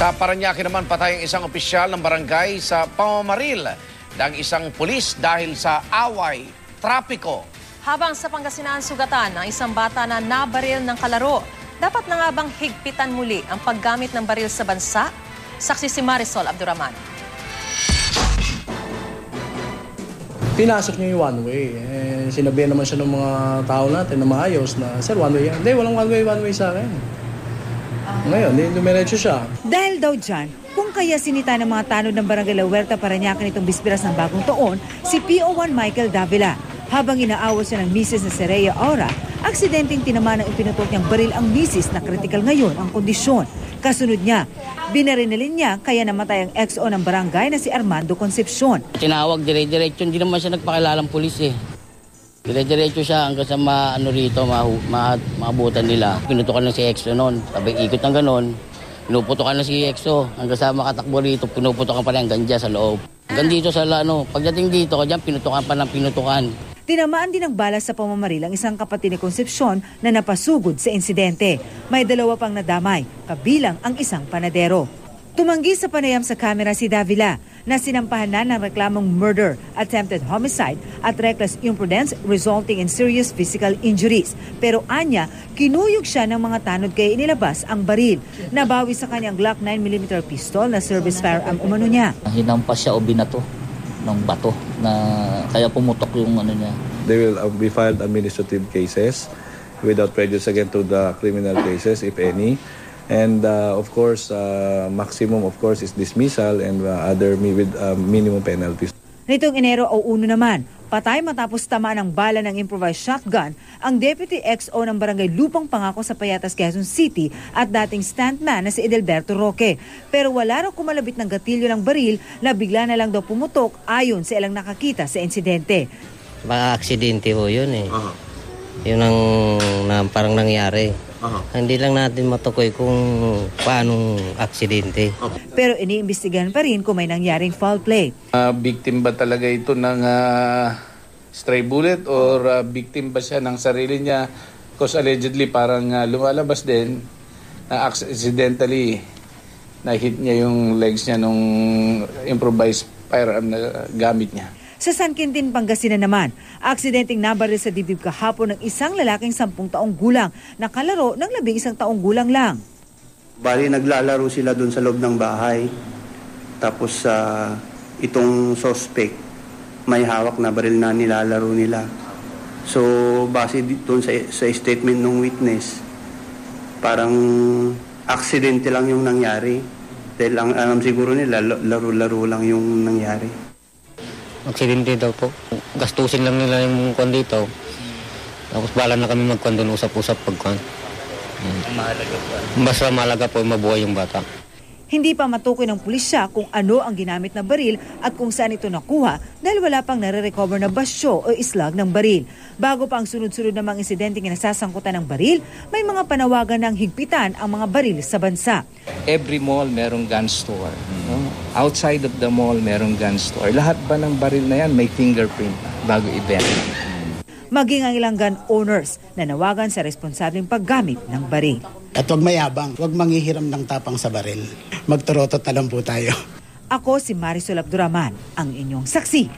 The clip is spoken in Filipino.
Sa Parañaque naman, patay ang isang opisyal ng barangay sa pamamaril ng isang pulis dahil sa away, trapiko. Habang sa Pangasinan, sugatan ng isang bata na nabaril ng kalaro. Dapat na nga bang higpitan muli ang paggamit ng baril sa bansa? Saksi si Marisol Abduraman. Pinasok niya yung one way. Sinabihan naman siya ng mga tao natin na maayos na, sir, one way yan. Hindi, walang one way sa akin. Ngayon, dumiretso siya. Dahil daw dyan, kung kaya sinita ng mga tanod ng Barangay La Huerta Parañaque nitong bispiras ng bagong taon, si PO1 Michael Davila. Habang inaawas siya ng misis na si Rhea Aura, aksidenteng tinama ng ipinutok niyang baril ang misis na kritikal ngayon ang kondisyon. Kasunod niya, binarinalin niya kaya namatay ang XO ng barangay na si Armando Concepcion. Tinawag dire-diretso, hindi naman siya nagpakilalang pulis eh. Dire-diretso siya hanggang sa maabutan nila. Pinutukan na si XO noon, sabay ikot ng ganon. Pinuputokan na si XO hanggang sa makatakbo rito, pinuputokan pa rin hanggang dyan sa loob. Hanggang dito sa pagdating dito, dyan pinutukan pa ng pinutukan. Tinamaan din ng bala sa pamamaril ang isang kapatid ni Concepcion na napasugod sa insidente. May dalawa pang nadamay, kabilang ang isang panadero. Tumanggi sa panayam sa kamera si Davila na sinampahan na ng reklamong murder, attempted homicide at reckless imprudence resulting in serious physical injuries. Pero anya, kinuyog siya ng mga tanod kaya inilabas ang baril. Nabawi sa kanyang Glock 9mm pistol na service firearm umano niya. Hinampas siya o binato ng bato na kaya pumutok yung niya. They will be filed administrative cases without prejudice again to the criminal cases, if any. And of course, maximum of course is dismissal and other with minimum penalties. Nitong Enero o 1 naman, patay matapos tamaan ng bala ng improvised shotgun ang Deputy XO ng Barangay Lupang Pangako sa Payatas, Quezon City at dating stuntman na si Edelberto Roque. Pero wala raw kumalabit ng gatilyo ng baril na bigla na lang daw pumutok ayon sa ilang nakakita sa insidente. Baka aksidente ho yun eh. Yun ang parang nangyari. Hindi lang natin matukoy kung paanong aksidente. Pero iniimbestigahan pa rin kung may nangyaring foul play. Victim ba talaga ito ng stray bullet or victim ba siya ng sarili niya? Because allegedly parang lumalabas din na accidentally na-hit niya yung legs niya nung improvised firearm na gamit niya. Sa San Quintin, Pangasinan naman, aksidenteng nabaril sa dibdib kahapon ng isang lalaking 10 taong gulang na kalaro ng 11 taong gulang lang. Bali, naglalaro sila doon sa loob ng bahay. Tapos itong suspect, may hawak na baril na nilalaro nila. So, base doon sa statement ng witness, parang aksidente lang yung nangyari. Dahil ang alam siguro nila, laro-laro lang yung nangyari. Aksidente daw po. Gastusin lang nila yung kwan dito. Tapos bala na kami magkwan doon, usap-usap pagkwan. Basta mahalaga po mabuhay yung bata. Hindi pa matukoy ng pulisya kung ano ang ginamit na baril at kung saan ito nakuha dahil wala pang nare-recover na basyo o islag ng baril. Bago pa ang sunod-sunod na mga insidenteng nasasangkutan ng baril, may mga panawagan ng higpitan ang mga baril sa bansa. Every mall merong gun store. No? Outside of the mall merong gun store. Lahat ba ng baril na yan may fingerprint bago ibenta? Maging ang ilang gun owners na nawagan sa responsableng paggamit ng baril. At huwag mayabang, huwag manghihiram ng tapang sa baril. Magturotot na lang po tayo. Ako si Marisol Abduraman, ang inyong saksi.